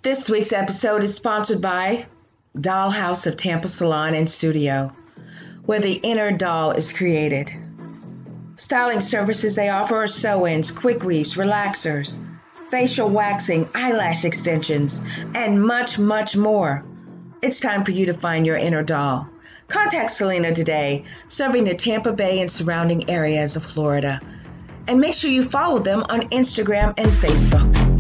This week's episode is sponsored by Dollhouse of Tampa Salon and Studio, where the inner doll is created. Styling services they offer are sew-ins, quick weaves, relaxers, facial waxing, eyelash extensions, and much, much more. It's time for you to find your inner doll. Contact Selena today, serving the Tampa Bay and surrounding areas of Florida. And make sure you follow them on Instagram and Facebook.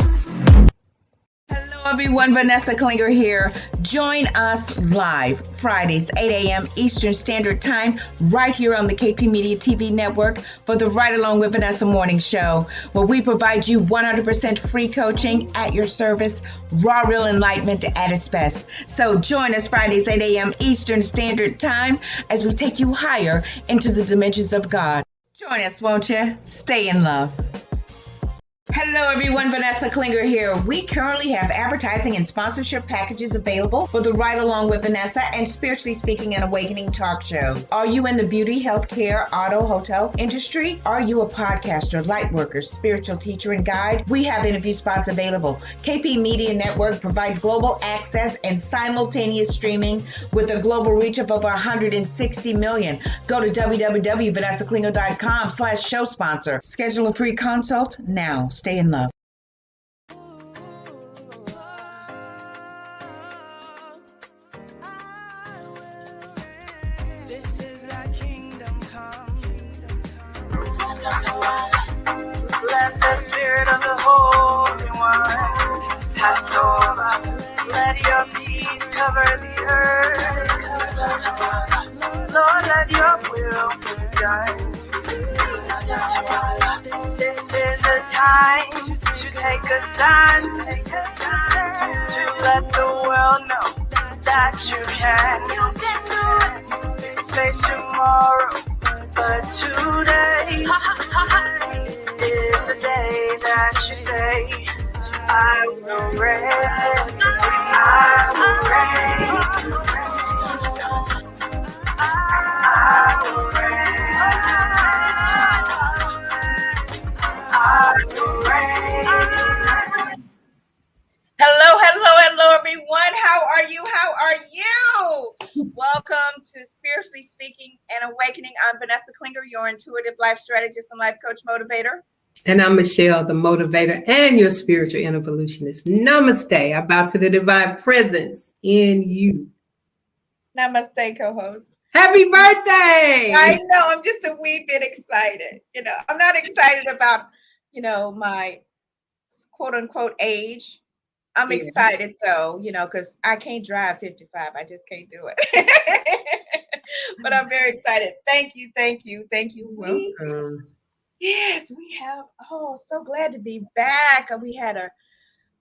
Hello everyone, Vanessa Klinger here. Join us live Fridays, 8 a.m. Eastern Standard Time, right here on the KP Media TV network for the Right Along with Vanessa morning show, where we provide you 100% free coaching at your service, raw, real enlightenment at its best. So join us Fridays, 8 a.m. Eastern Standard Time as we take you higher into the dimensions of God. Join us, won't you? Stay in love. Hello everyone, Vanessa Klinger here. We currently have advertising and sponsorship packages available for the Right Along with Vanessa and Spiritually Speaking and Awakening talk shows. Are you in the beauty, healthcare, auto, hotel industry? Are you a podcaster, light worker, spiritual teacher, and guide? We have interview spots available. KP Media Network provides global access and simultaneous streaming with a global reach of over 160 million. Go to www.vanessaklinger.com/show sponsor. Schedule a free consult now. Stay in love. This is thy kingdom come. Let the spirit of the Holy One pass over. Let your peace cover the earth. Lord, let your will be done. This is the time to take a stand, to let the world know that you can face tomorrow, but today is the day that you say, I will reign, I will reign, I will reign. Hello, everyone. How are you? Welcome to Spiritually Speaking and Awakening. I'm Vanessa Klinger, your intuitive life strategist and life coach motivator. And I'm Michelle, the motivator and your spiritual evolutionist. Namaste. I bow to the divine presence in you. Namaste, co-host. Happy birthday. I know. I'm just a wee bit excited. I'm not excited about, my quote unquote age. I'm excited though, because I can't drive 55. I just can't do it. But I'm very excited. Thank you. Welcome. Yes, we have. Oh, so glad to be back. We had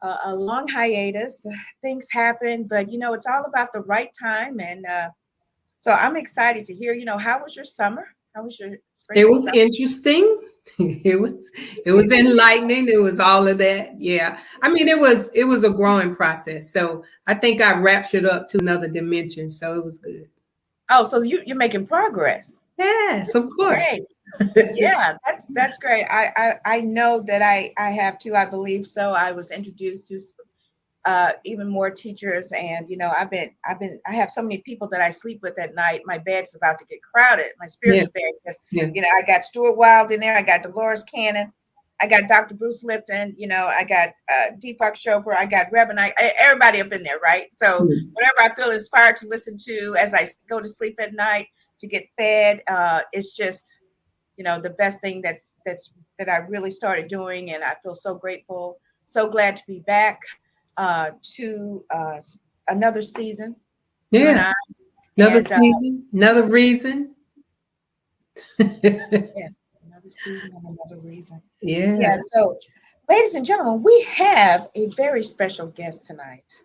a long hiatus. Things happen, but it's all about the right time. And so I'm excited to hear, how was your summer? How was your spring? It was interesting. It was enlightening. It was all of that. Yeah. I mean, it was a growing process. So I think I raptured up to another dimension. So it was good. Oh, so you're making progress. Yes, of course. Great. Yeah, that's great. I know that I have too. I believe so. I was introduced to even more teachers, and I have so many people that I sleep with at night. My bed's about to get crowded, my spiritual bed, because I got Stuart Wilde in there, I got Dolores Cannon, I got Dr. Bruce Lipton, I got Deepak Chopra, I got Reverend, everybody up in there, right? So whatever I feel inspired to listen to as I go to sleep at night to get fed, it's just the best thing that I really started doing, and I feel so grateful, so glad to be back to another season. Yeah, another season, another reason. Yes, another season and another reason. Yeah. So, ladies and gentlemen, we have a very special guest tonight.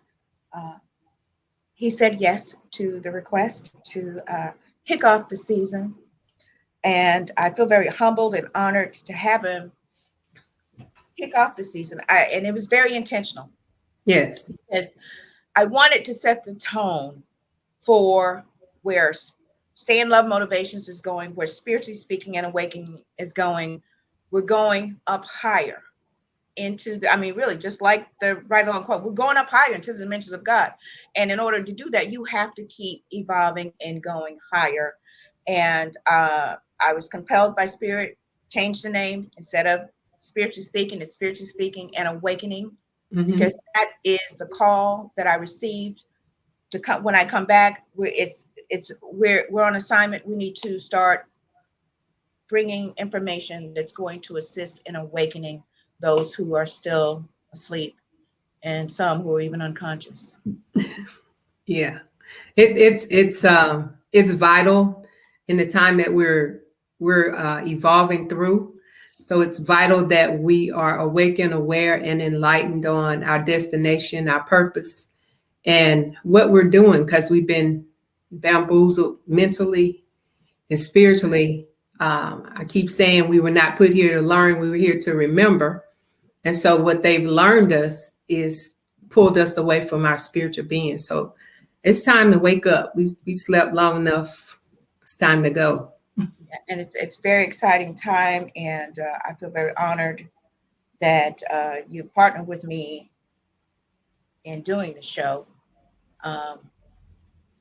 He said yes to the request to kick off the season, and I feel very humbled and honored to have him kick off the season. And it was very intentional. Yes. Because I wanted to set the tone for where Stay in Love Motivations is going, where Spiritually Speaking and Awakening is going. We're going up higher. into really just like the right along quote, we're going up higher into the dimensions of God. And in order to do that, you have to keep evolving and going higher. And I was compelled by Spirit, change the name. Instead of spiritually speaking, it's spiritually speaking and awakening, because that is the call that I received to come when I come back. We're on assignment. We need to start bringing information that's going to assist in awakening those who are still asleep and some who are even unconscious. Yeah, it's vital in the time that we're evolving through. So it's vital that we are awake and aware and enlightened on our destination, our purpose, and what we're doing, because we've been bamboozled mentally and spiritually. I keep saying we were not put here to learn, we were here to remember. And so what they've learned us is pulled us away from our spiritual being. So it's time to wake up. We slept long enough. It's time to go. And it's very exciting time. And I feel very honored that you partnered with me in doing the show.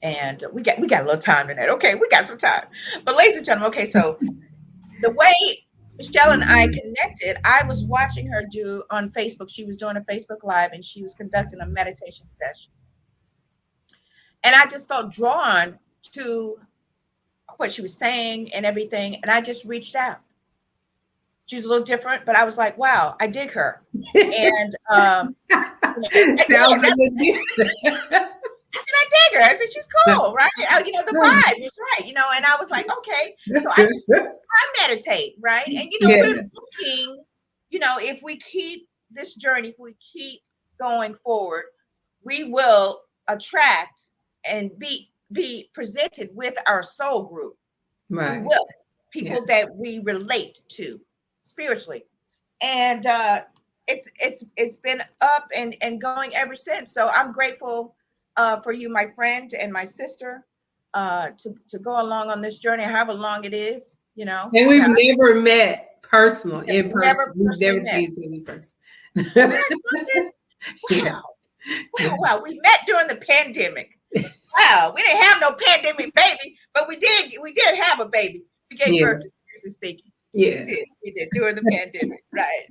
And we got a little time in it. Okay, we got some time. But ladies and gentlemen, okay, so the way Michelle and I connected, I was watching her do on Facebook. She was doing a Facebook Live and she was conducting a meditation session. And I just felt drawn to what she was saying and everything. And I just reached out. She's a little different, but I was like, wow, I dig her. And I said, I dig her. I said, she's cool, right? The vibe is right, and I was like, okay. So I meditate, right? And, we're looking, if we keep this journey, if we keep going forward, we will attract and be presented with our soul group. Right. We will. People that we relate to spiritually. And it's been up and going ever since. So I'm grateful for you, my friend, and my sister, to go along on this journey, however long it is, And we've never met in person. We've never seen each other in person. Wow. We met during the pandemic. Wow. We didn't have no pandemic baby, but we did have a baby. We gave birth to spiritually speaking. Yeah. We did during the pandemic. Right.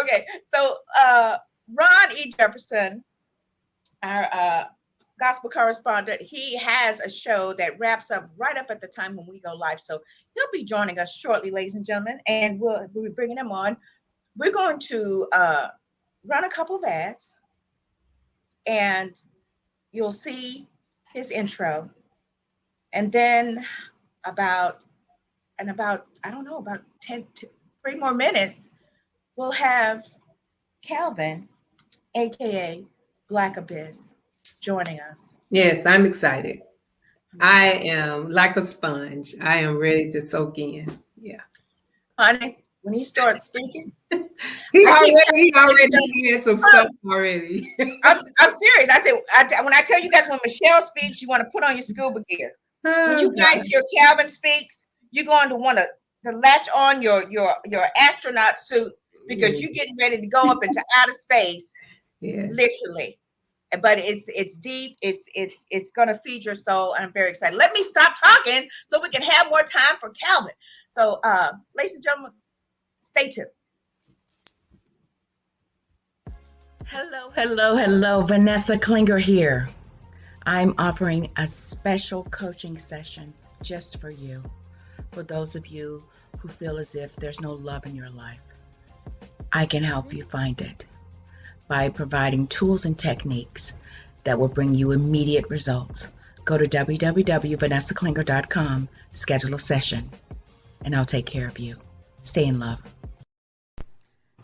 Okay. So Ron E Jefferson, our gospel correspondent, he has a show that wraps up right up at the time when we go live. So he'll be joining us shortly, ladies and gentlemen, and we'll be bringing him on. We're going to run a couple of ads, and you'll see his intro. And then about 3 more minutes, we'll have Calvin, aka Black Abyss, joining us. Yes, I'm excited. I am like a sponge. I am ready to soak in. Yeah. Honey, when he starts speaking, he already has some stuff already. I'm serious. I said, when I tell you guys, when Michelle speaks, you want to put on your scuba gear. When you guys hear Calvin speaks, you're going to want to latch on your astronaut suit, because you're getting ready to go up into outer space, literally. But it's deep. It's going to feed your soul, and I'm very excited. Let me stop talking so we can have more time for Calvin. So, ladies and gentlemen, stay tuned. Hello. Vanessa Klinger here. I'm offering a special coaching session just for you, for those of you who feel as if there's no love in your life. I can help you find it by providing tools and techniques that will bring you immediate results. Go to www.vanessaklinger.com, schedule a session, and I'll take care of you. Stay in love.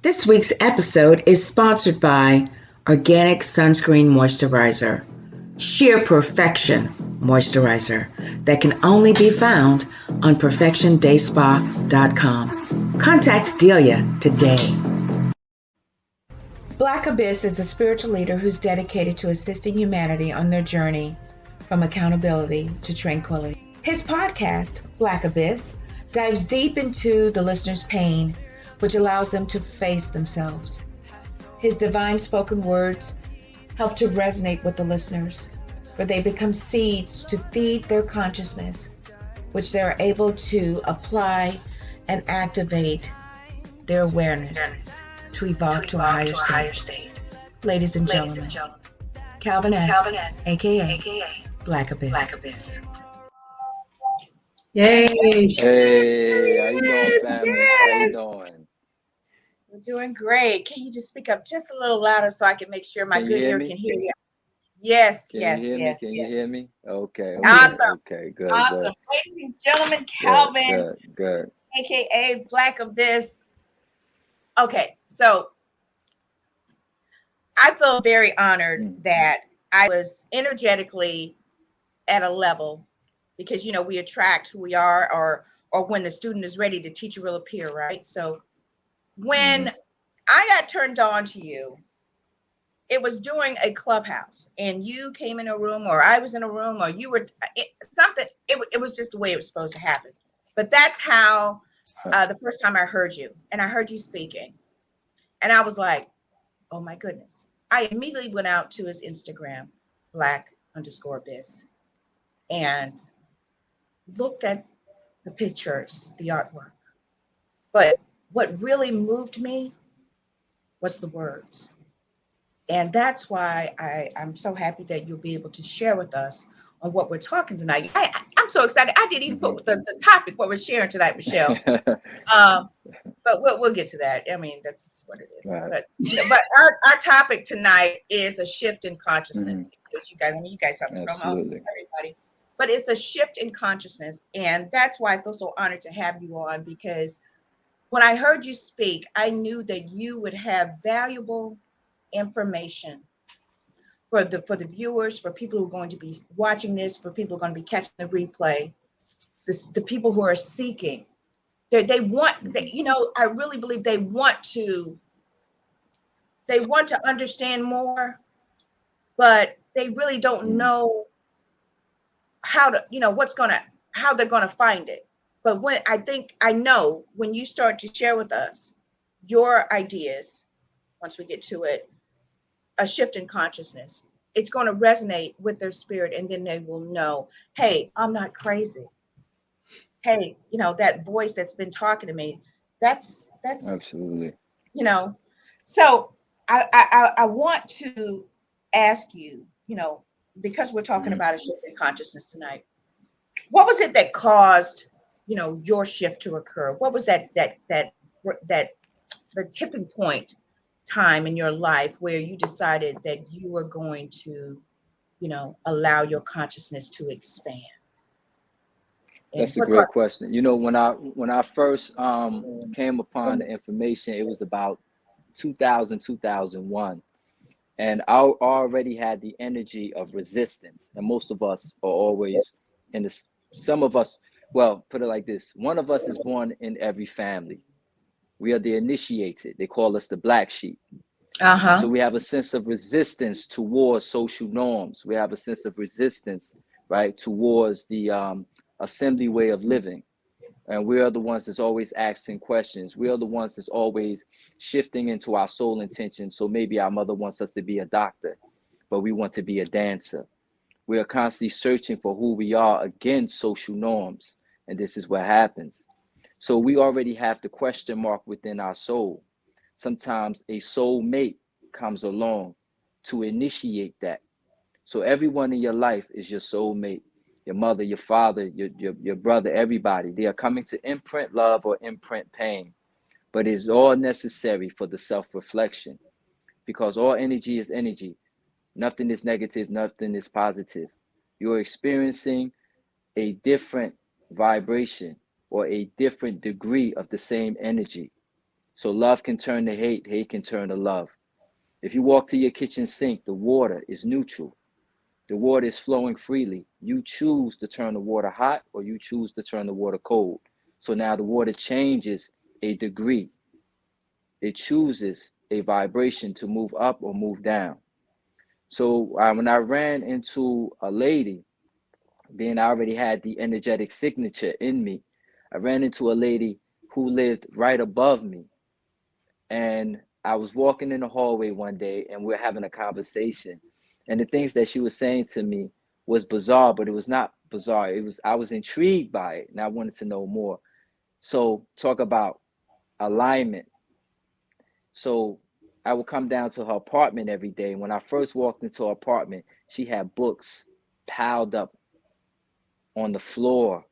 This week's episode is sponsored by Organic Sunscreen Moisturizer, Sheer Perfection Moisturizer that can only be found on perfectiondayspa.com. Contact Delia today. Black Abyss is a spiritual leader who's dedicated to assisting humanity on their journey from accountability to tranquility. His podcast, Black Abyss, dives deep into the listener's pain which allows them to face themselves. His divine spoken words help to resonate with the listeners, for they become seeds to feed their consciousness, which they are able to apply and activate their awareness to evolve to a higher state. Ladies and gentlemen, Calvin S., aka Black Abyss. Yay! Hey, how you doing, family? How you doing? We're doing great. Can you just speak up just a little louder so I can make sure my Can you good hear ear me? can hear you? Yes, Can yes, you hear me? yes, Can you yes. hear me? Okay, Awesome. okay, good, Awesome. good, Ladies and gentlemen, Calvin, good. aka Black Abyss. Okay, so I feel very honored that I was energetically at a level, because we attract who we are, or when the student is ready, the teacher will appear, right? So when I got turned on to you, it was during a clubhouse, and you came in a room, or I was in a room, or you were something. It was just the way it was supposed to happen. But that's how the first time I heard you, and I heard you speaking, and I was like, oh my goodness. I immediately went out to his Instagram, Black_Biz, and looked at the pictures, the artwork. But what really moved me was the words. And that's why I'm so happy that you'll be able to share with us on what we're talking tonight. I'm so excited. I didn't even put the topic, what we're sharing tonight, Michelle. But we'll get to that. I mean, that's what it is. Right. But our topic tonight is a shift in consciousness. Because you guys have to promote everybody. But it's a shift in consciousness. And that's why I feel so honored to have you on, because when I heard you speak, I knew that you would have valuable information for the viewers, for people who are going to be watching this, for people who are going to be catching the replay, the people who are seeking. They want, I really believe they want to understand more, but they really don't know how to, how they're going to find it. But I know when you start to share with us your ideas, once we get to it, a shift in consciousness, it's going to resonate with their spirit, and then they will know, hey, I'm not crazy. Hey, that voice that's been talking to me, that's Absolutely. So I want to ask you, because we're talking about a shift in consciousness tonight, what was it that caused, your shift to occur? What was that the tipping point time in your life where you decided that you were going to, allow your consciousness to expand? That's a great question. When I first came upon the information, it was about 2001. And I already had the energy of resistance. And most of us are always some of us, well, put it like this. One of us is born in every family. We are the initiated. They call us the black sheep. So we have a sense of resistance towards social norms. We have a sense of resistance, right, towards the assembly way of living. And we are the ones that's always asking questions. We are the ones that's always shifting into our soul intention. So maybe our mother wants us to be a doctor, but we want to be a dancer. We are constantly searching for who we are against social norms. And this is what happens. So we already have the question mark within our soul. Sometimes a soul mate comes along to initiate that. So everyone in your life is your soul mate. Your mother, your father, your brother, everybody. They are coming to imprint love or imprint pain. But it's all necessary for the self-reflection, because all energy is energy. Nothing is negative, nothing is positive. You're experiencing a different vibration or a different degree of the same energy. So love can turn to hate, hate can turn to love. If you walk to your kitchen sink, the water is neutral. The water is flowing freely. You choose to turn the water hot or you choose to turn the water cold. So now the water changes a degree. It chooses a vibration to move up or move down. So when I ran into a lady, being I already had the energetic signature in me, I ran into a lady who lived right above me. And I was walking in the hallway one day and we're having a conversation. And the things that she was saying to me was bizarre, but it was not bizarre. I was intrigued by it and I wanted to know more. So talk about alignment. So I would come down to her apartment every day. And when I first walked into her apartment, she had books piled up on the floor,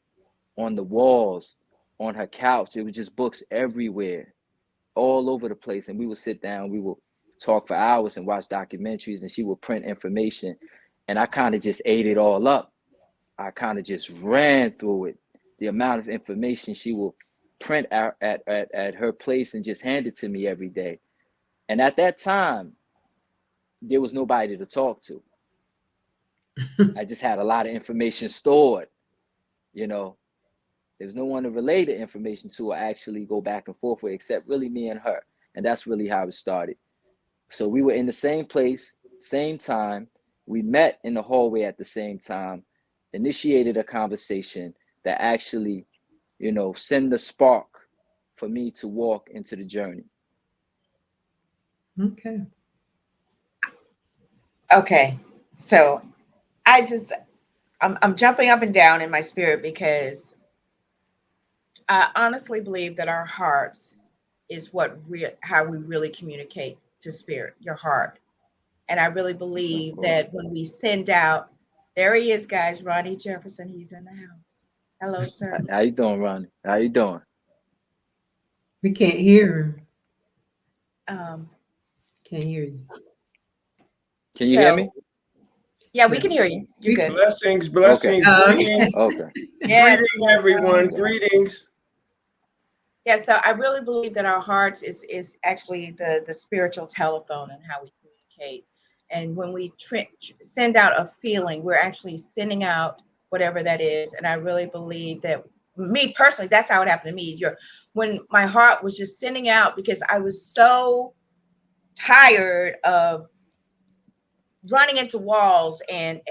on the walls, on her couch. It was just books everywhere, all over the place. And we would sit down, we would talk for hours and watch documentaries, and she would print information. And I kind of just ate it all up. I kind of just ran through it. The amount of information she will print out at her place and just hand it to me every day. And at that time, there was nobody to talk to. I just had a lot of information stored, you know. There's no one to relay the information to or actually go back and forth with, except really me and her. And that's really how it started. So we were in the same place, same time. We met in the hallway at the same time, initiated a conversation that actually, you know, sent the spark for me to walk into the journey. Okay. Okay. So I'm jumping up and down in my spirit because I honestly believe that our hearts is how we really communicate to spirit, your heart. And I really believe that when we send out, there he is, guys, Ron E Jefferson, he's in the house. Hello, sir. How you doing, Ronnie? How you doing? We can't hear Um, Can't hear you. Can you hear me? Yeah, we can hear you. You're good. Blessings. Okay. Greetings. Okay. Yes. Greetings, everyone. Greetings. Yeah, so I really believe that our hearts is actually the spiritual telephone and how we communicate. And when we send out a feeling, we're actually sending out whatever that is. And I really believe that, me personally, that's how it happened to me. When my heart was just sending out, because I was so tired of running into walls and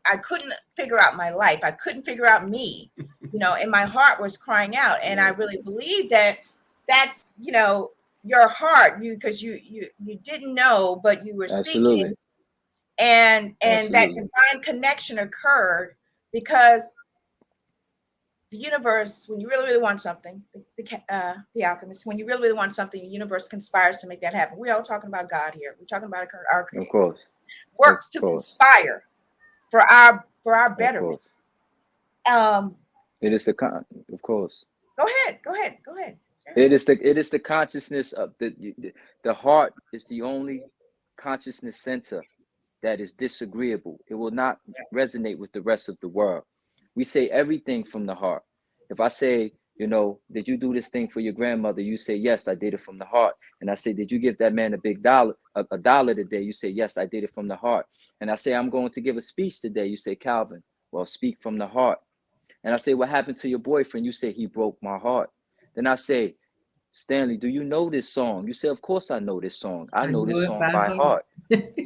I couldn't figure out my life. I couldn't figure out me, you know, and my heart was crying out. And I really believe that that's, you know, your heart, because you didn't know, but you were seeking. And that divine connection occurred because the universe, when you really, really want something, the alchemist, when you really, really want something, the universe conspires to make that happen. We're all talking about God here. We're talking about our creator. Of course. Works to conspire for our betterment. It is of course. Go ahead. It is the consciousness of the heart is the only consciousness center that is disagreeable. It will not resonate with the rest of the world. We say everything from the heart. If I say, you know, did you do this thing for your grandmother? You say, yes, I did it from the heart. And I say, did you give that man a big dollar, a dollar today? You say, yes, I did it from the heart. And I say, I'm going to give a speech today. You say, Calvin, well, speak from the heart. And I say, what happened to your boyfriend? You say, he broke my heart. Then I say, Stanley, do you know this song? You say, of course I know this song. I know this song by heart.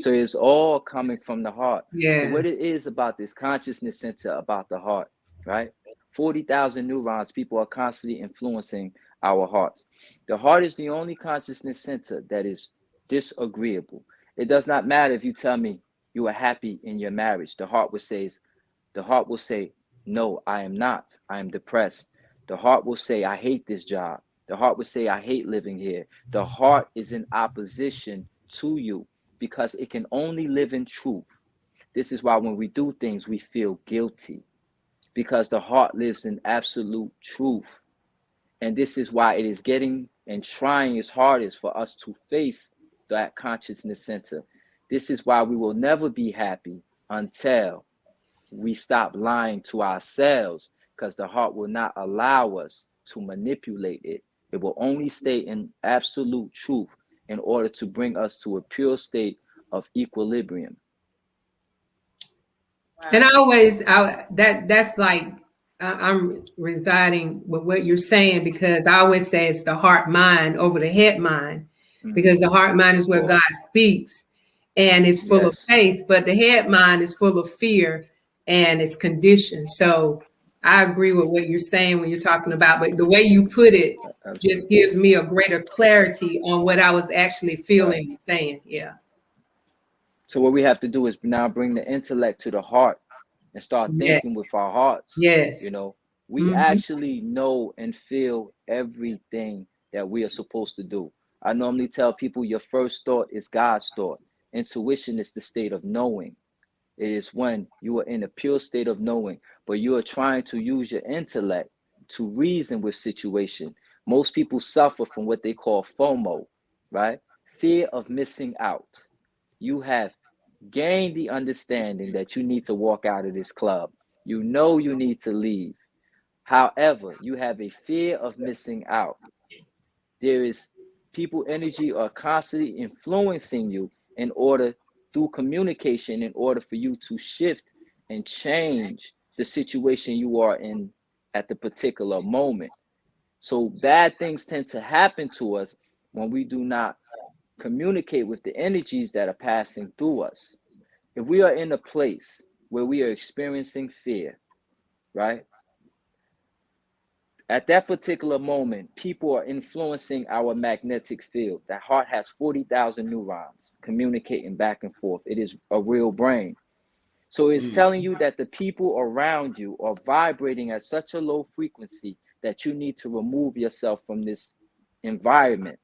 So it's all coming from the heart. Yeah. So what it is about this consciousness center about the heart, right? 40,000 neurons, people are constantly influencing our hearts. The heart is the only consciousness center that is disagreeable. It does not matter if you tell me you are happy in your marriage. The heart will say, no, I am not. I am depressed. The heart will say, I hate this job. The heart will say, I hate living here. The heart is in opposition to you because it can only live in truth. This is why when we do things, we feel guilty because the heart lives in absolute truth. And this is why it is getting and trying its hardest for us to face that consciousness center. This is why we will never be happy until we stop lying to ourselves, because the heart will not allow us to manipulate it. It will only stay in absolute truth in order to bring us to a pure state of equilibrium. Wow. And that's like I'm residing with what you're saying, because I always say it's the heart mind over the head mind, because the heart mind is where God speaks and it's full of faith, but the head mind is full of fear and it's conditioned. So I agree with what you're saying when you're talking about, but the way you put it just gives me a greater clarity on what I was actually feeling and saying. Yeah. So what we have to do is now bring the intellect to the heart and start thinking Yes. with our hearts. Yes. You know, we actually know and feel everything that we are supposed to do. I normally tell people your first thought is God's thought. Intuition is the state of knowing. It is when you are in a pure state of knowing, but you are trying to use your intellect to reason with situation. Most people suffer from what they call FOMO, right? Fear of missing out. You have gained the understanding that you need to walk out of this club. You know you need to leave. However, you have a fear of missing out. There is people energy are constantly influencing you in order through communication in order for you to shift and change the situation you are in at the particular moment. So bad things tend to happen to us when we do not communicate with the energies that are passing through us. If we are in a place where we are experiencing fear, right? At that particular moment, people are influencing our magnetic field. That heart has 40,000 neurons communicating back and forth. It is a real brain. So it's telling you that the people around you are vibrating at such a low frequency that you need to remove yourself from this environment.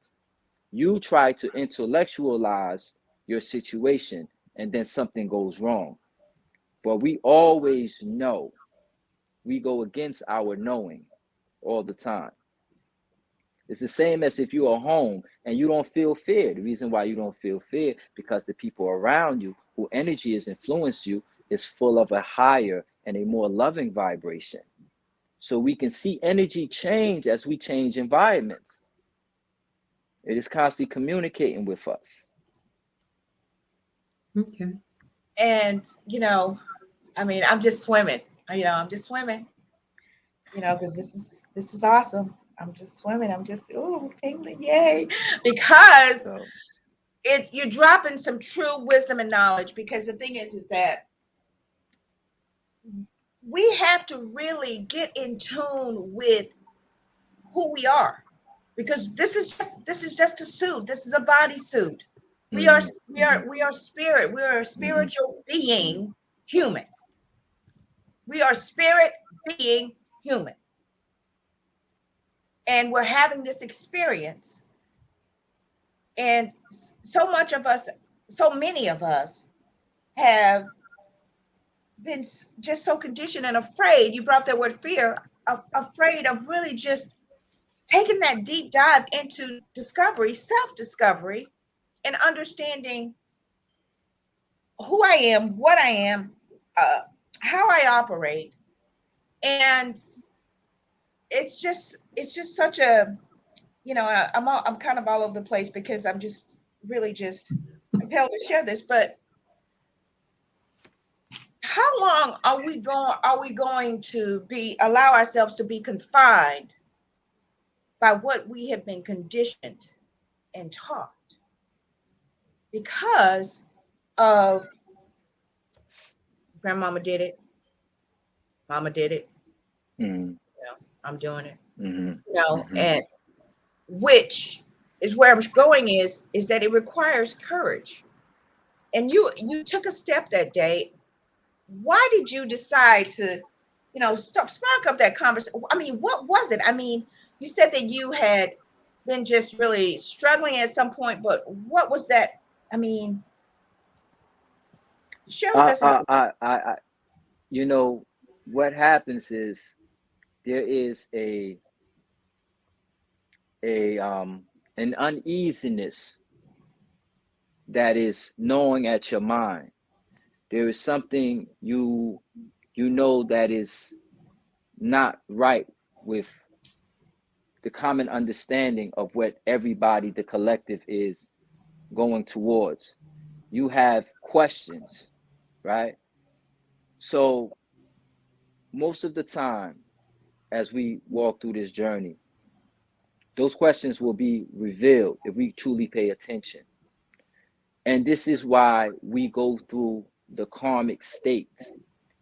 You try to intellectualize your situation and then something goes wrong. But we always know. We go against our knowing all the time. It's the same as if you are home and you don't feel fear. The reason why you don't feel fear because the people around you who energy has influenced you is full of a higher and a more loving vibration. So we can see energy change as we change environments. It is constantly communicating with us. Okay. And, I mean, I'm just swimming, I'm just swimming, because this is awesome. I'm just swimming. I'm just, tingling. Yay. Because you're dropping some true wisdom and knowledge, because the thing is that we have to really get in tune with who we are, because this is just a suit. This is a body suit. We are spirit. We are a spiritual being, human. We are spirit being human. And we're having this experience. And so many of us have been just so conditioned and afraid. You brought that word fear, afraid of really just taking that deep dive into discovery, self-discovery, and understanding who I am, what I am, how I operate. And it's just such a, I'm kind of all over the place because I'm just really just compelled to share this. But how long are we going to allow ourselves to be confined by what we have been conditioned and taught because of grandmama did it, mama did it, I'm doing it, and which is where I'm going is that it requires courage. And you took a step that day. Why did you decide to, spark up that conversation? I mean, what was it? I mean, you said that you had been just really struggling at some point, but what was that? I mean, share with us. What happens is there is an uneasiness that is gnawing at your mind. There is something you know that is not right with the common understanding of what everybody, the collective, is going towards. You have questions, right? So most of the time, as we walk through this journey, those questions will be revealed if we truly pay attention. And this is why we go through the karmic state.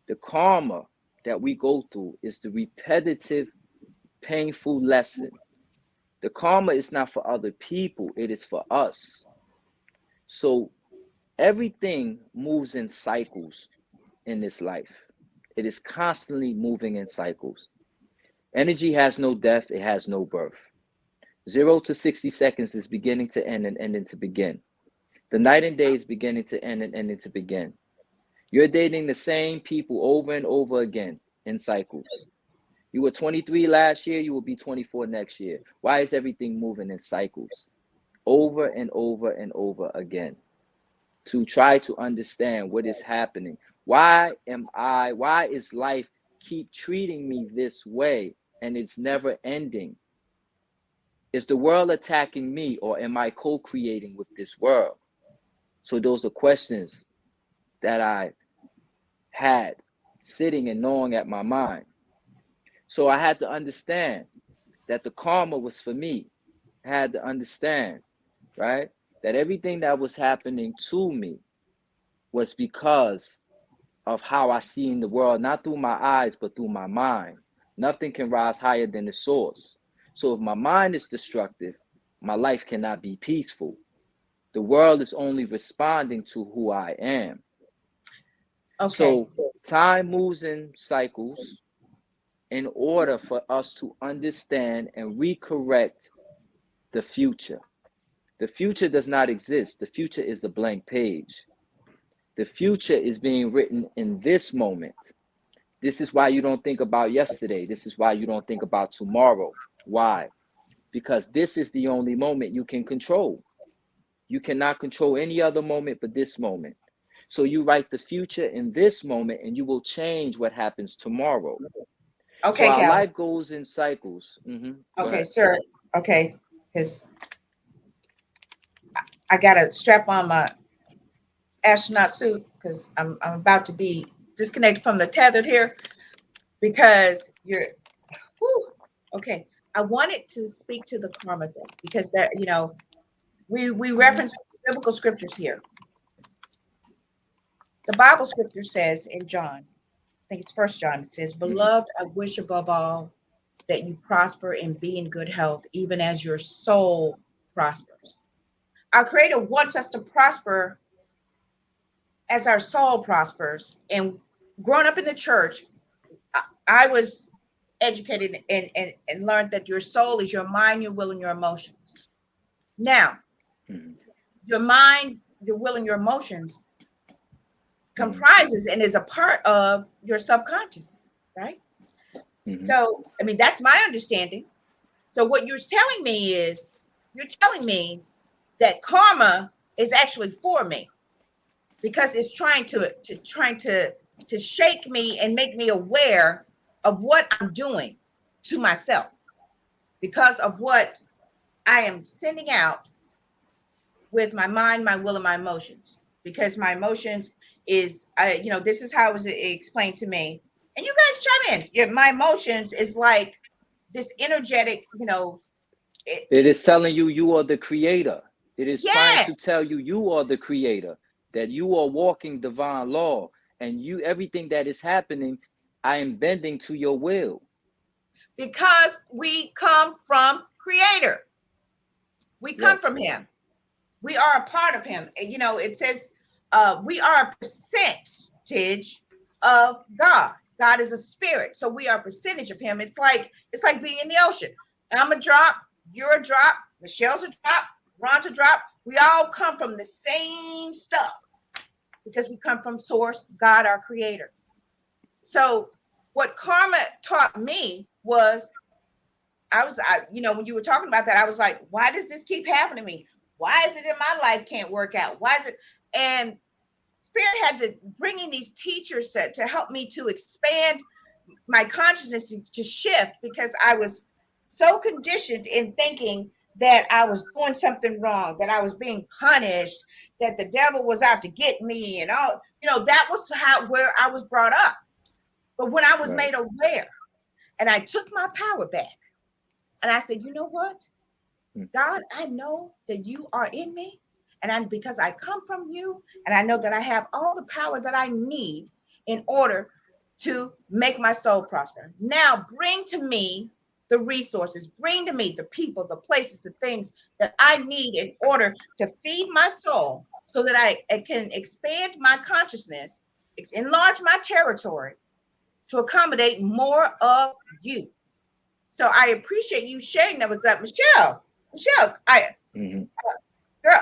The karma that we go through is the repetitive, painful lesson. The karma is not for other people, it is for us. So everything moves in cycles in this life. It is constantly moving in cycles. Energy has no death, it has no birth. 0 to 60 seconds is beginning to end and ending to begin. The night and day is beginning to end and ending to begin. You're dating the same people over and over again in cycles. You were 23 last year, you will be 24 next year. Why is everything moving in cycles? Over and over and over again. To try to understand what is happening. Why is life keep treating me this way and it's never ending? Is the world attacking me or am I co-creating with this world? So those are questions that I had sitting and gnawing at my mind. So I had to understand that the karma was for me. I had to understand, right, that everything that was happening to me was because of how I see in the world, not through my eyes, but through my mind. Nothing can rise higher than the source. So if my mind is destructive, my life cannot be peaceful. The world is only responding to who I am. Okay. So time moves in cycles in order for us to understand and recorrect the future. The future does not exist. The future is a blank page. The future is being written in this moment. This is why you don't think about yesterday. This is why you don't think about tomorrow. Why? Because this is the only moment you can control. You cannot control any other moment but this moment. So you write the future in this moment and you will change what happens tomorrow. Okay, so our Cal. life goes in cycles. Okay, sir. Okay, because I got to strap on my astronaut suit because I'm about to be disconnected from the tethered here because you're okay. I wanted to speak to the karma thing because that we reference biblical scriptures here. The Bible scripture says in John, I think it's First John, it says, "Beloved, I wish above all that you prosper and be in good health, even as your soul prospers." Our Creator wants us to prosper as our soul prospers. And growing up in the church, I was educated and learned that your soul is your mind, your will, and your emotions. Now, your mind, your will, and your emotions comprises and is a part of your subconscious, right? So, I mean, that's my understanding. So what you're telling me is, you're telling me that karma is actually for me because it's trying to shake me and make me aware of what I'm doing to myself because of what I am sending out with my mind, my will, and my emotions. Because my emotions is, this is how it was explained to me. And you guys chime in. My emotions is like this energetic, it is telling you you are the creator. It is trying to yes, tell you you are the creator, that you are walking divine law, and everything that is happening, I am bending to your will. Because we come from Creator. We come from Him. We are a part of Him. It says we are a percentage of God. God is a spirit, so we are a percentage of Him. It's like being in the ocean. I'm a drop, you're a drop, Michelle's a drop, Ron's a drop. We all come from the same stuff because we come from Source, God, our Creator. So what karma taught me was, when you were talking about that, I was like, why does this keep happening to me? Why is it in my life can't work out? Why is it? And Spirit had to bring in these teachers to help me to expand my consciousness to shift because I was so conditioned in thinking that I was doing something wrong, that I was being punished, that the devil was out to get me, and all. That was where I was brought up. But when I was made aware, and I took my power back, and I said, you know what, God, I know that you are in me, and because I come from you, and I know that I have all the power that I need in order to make my soul prosper. Now bring to me the resources, bring to me the people, the places, the things that I need in order to feed my soul so that I can expand my consciousness, enlarge my territory to accommodate more of you. So I appreciate you sharing that with that. Michelle, Mm-hmm. girl,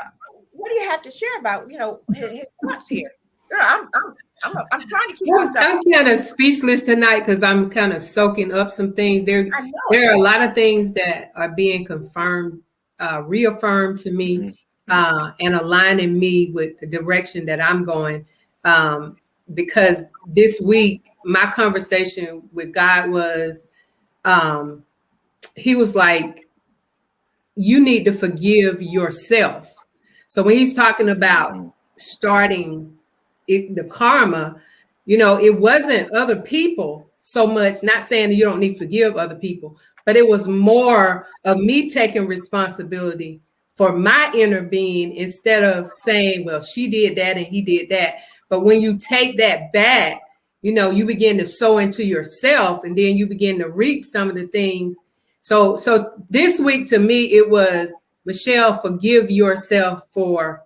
what do you have to share about, his thoughts here? Girl, I'm trying to keep myself. I'm kind of speechless tonight because I'm kind of soaking up some things. There are a lot of things that are being confirmed, reaffirmed to me, and aligning me with the direction that I'm going. Because this week, my conversation with God was, he was like, you need to forgive yourself. So when he's talking about starting the karma, it wasn't other people so much, not saying that you don't need to forgive other people, but it was more of me taking responsibility for my inner being instead of saying, well, she did that and he did that. But when you take that back, you begin to sow into yourself, and then you begin to reap some of the things. So this week to me, it was, Michelle, forgive yourself for ...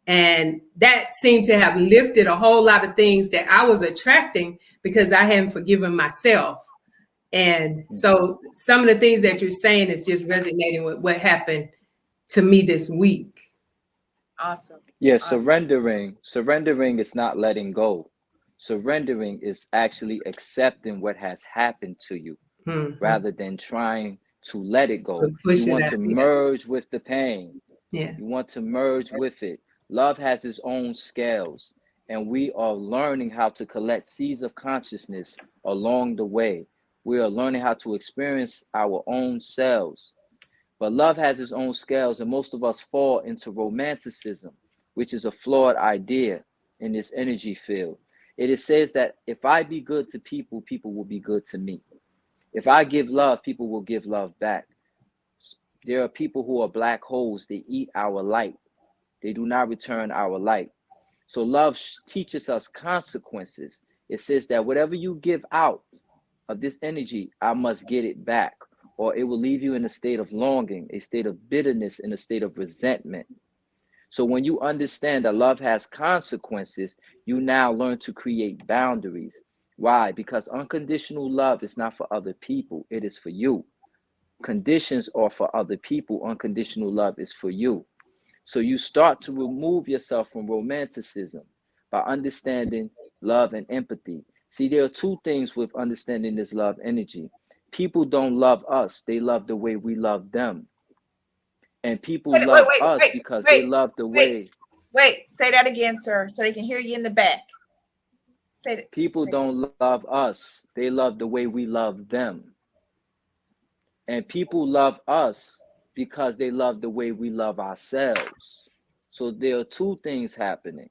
And that seemed to have lifted a whole lot of things that I was attracting because I hadn't forgiven myself. And so some of the things that you're saying is just resonating with what happened to me this week. Awesome. Yeah, awesome. surrendering is not letting go. Surrendering is actually accepting what has happened to you rather than trying to let it go. You want to merge with the pain. Yeah. You want to merge with it. Love has its own scales, and we are learning how to collect seeds of consciousness along the way. We are learning how to experience our own selves. But love has its own scales, and most of us fall into romanticism, which is a flawed idea in this energy field. It says that if I be good to people, people will be good to me. If I give love, people will give love back. There are people who are black holes. They eat our light. They do not return our light. So love teaches us consequences. It says that whatever you give out of this energy, I must get it back, or it will leave you in a state of longing, a state of bitterness, and a state of resentment. So when you understand that love has consequences, you now learn to create boundaries. Why? Because unconditional love is not for other people. It is for you. Conditions are for other people. Unconditional love is for you. So you start to remove yourself from romanticism by understanding love and empathy. See, there are two things with understanding this love energy. People don't love us. They love the way we love them. And people love us because they love the way. Wait, say that again, sir, so they can hear you in the back. Say that. People don't love us. They love the way we love them. And people love us because they love the way we love ourselves. So there are two things happening.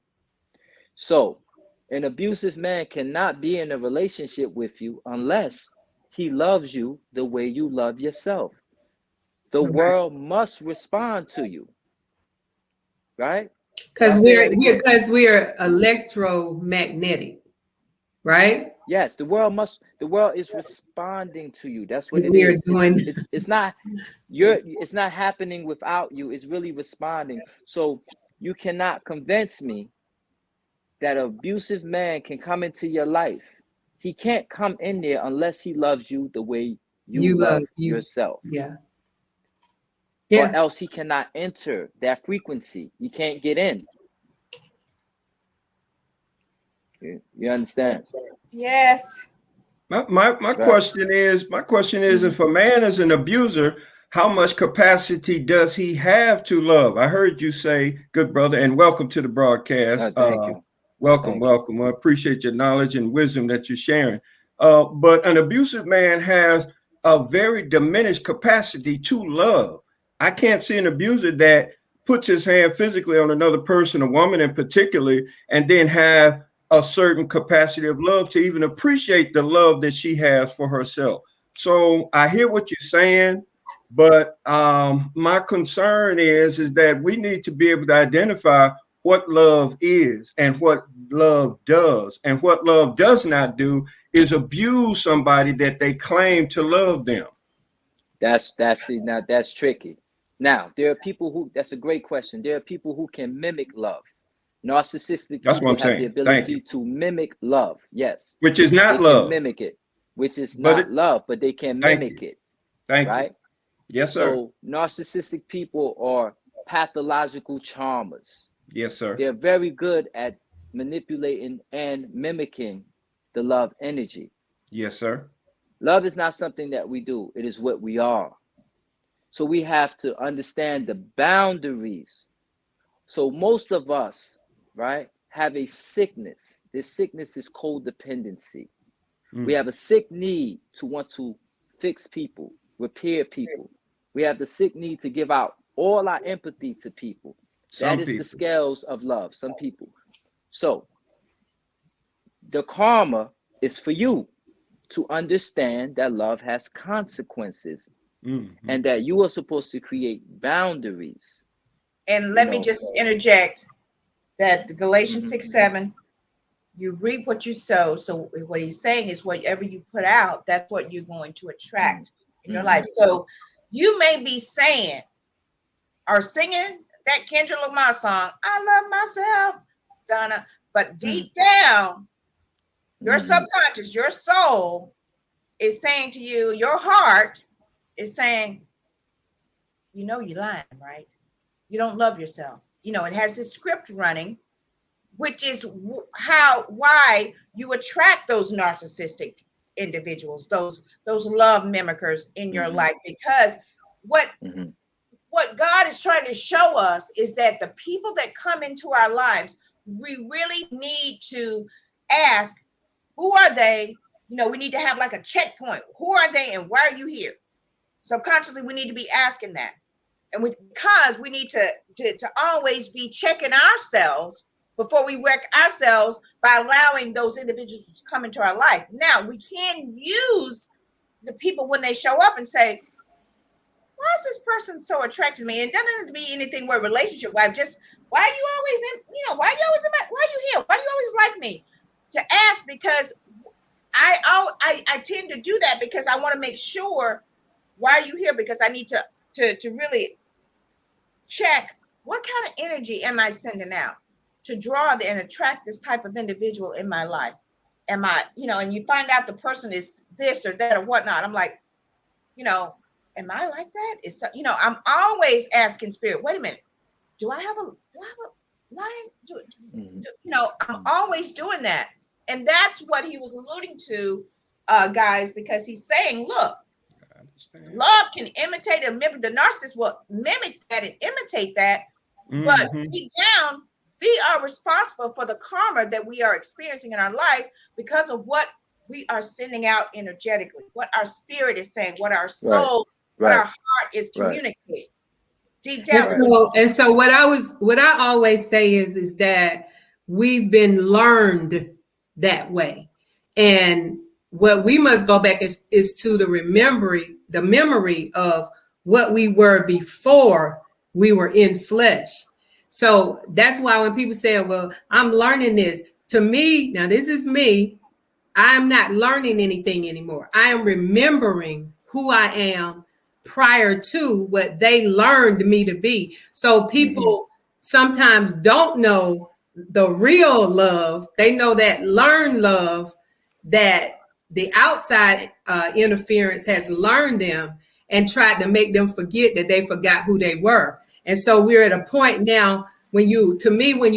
So an abusive man cannot be in a relationship with you unless he loves you the way you love yourself. The world must respond to you, right? Because we're electromagnetic, right? Yes, the world is responding to you. That's what it is. It's not happening without you. It's really responding. So you cannot convince me that an abusive man can come into your life. He can't come in there unless he loves you the way you love yourself. Yeah. Or else he cannot enter that frequency. He can't get in. You understand? Yes. My question is, if a man is an abuser, how much capacity does he have to love? I heard you say, good brother, and welcome to the broadcast. Thank you. Welcome. I appreciate your knowledge and wisdom that you're sharing. But an abusive man has a very diminished capacity to love. I can't see an abuser that puts his hand physically on another person, a woman in particular, and then have a certain capacity of love to even appreciate the love that she has for herself. So I hear what you're saying, but my concern is that we need to be able to identify what love is and what love does. And what love does not do is abuse somebody that they claim to love them. That's tricky. Now, there are people who, that's a great question. There are people who can mimic love. Narcissistic That's what people I'm have the saying. Thank ability you. to mimic love. Yes. Which is not They love. can mimic it, which is But not love, but they can mimic it. Thank Right? you. Yes, sir. So narcissistic people are pathological charmers. Yes, sir. They're very good at manipulating and mimicking the love energy. Yes, sir. Love is not something that we do. It is what we are. So we have to understand the boundaries. So most of us, right, have a sickness. This sickness is codependency. We have a sick need to want to fix people, repair people. We have the sick need to give out all our empathy to people. That is the scales of love, some people. So the karma is for you to understand that love has consequences and that you are supposed to create boundaries. And let me just interject that the Galatians 6:7, you reap what you sow. So what he's saying is whatever you put out, that's what you're going to attract in your life. So you may be saying or singing that Kendrick Lamar song, I love myself, Donna, but deep down, your subconscious, your soul is saying to you, your heart is saying, you know, you're lying, right? You don't love yourself. You know, it has this script running, which is why you attract those narcissistic individuals, those love mimickers in your life, because what God is trying to show us is that the people that come into our lives, we really need to ask, who are they? You know, we need to have like a checkpoint. Who are they and why are you here? Subconsciously, we need to be asking that. And because we need to always be checking ourselves before we wreck ourselves by allowing those individuals to come into our life. Now, we can use the people when they show up and say, why is this person so attracted to me? It doesn't have to be anything where relationship wise, just why are you always why are you here? Why do you always like me? To ask, because I tend to do that because I want to make sure, why are you here? Because I need to really check what kind of energy am I sending out to draw and attract this type of individual in my life. Am I, and you find out the person is this or that or whatnot. I'm like, am I like that? I'm always asking spirit, wait a minute, do I have a line? I'm always doing that. And that's what he was alluding to, guys, because he's saying, look, love can imitate and mimic. The narcissist will mimic that and imitate that. But deep down, we are responsible for the karma that we are experiencing in our life because of what we are sending out energetically, what our spirit is saying, what our soul, what our heart is communicating. Deep down. And so what I always say is that we've been learned that way. And what we must go back is to the memory of what we were before we were in flesh. So that's why when people say, well, I'm learning this, to me, now this is me, I'm not learning anything anymore. I am remembering who I am prior to what they learned me to be. So people sometimes don't know the real love. They know that learned love that the outside interference has learned them and tried to make them forget that they forgot who they were. And so we're at a point now when you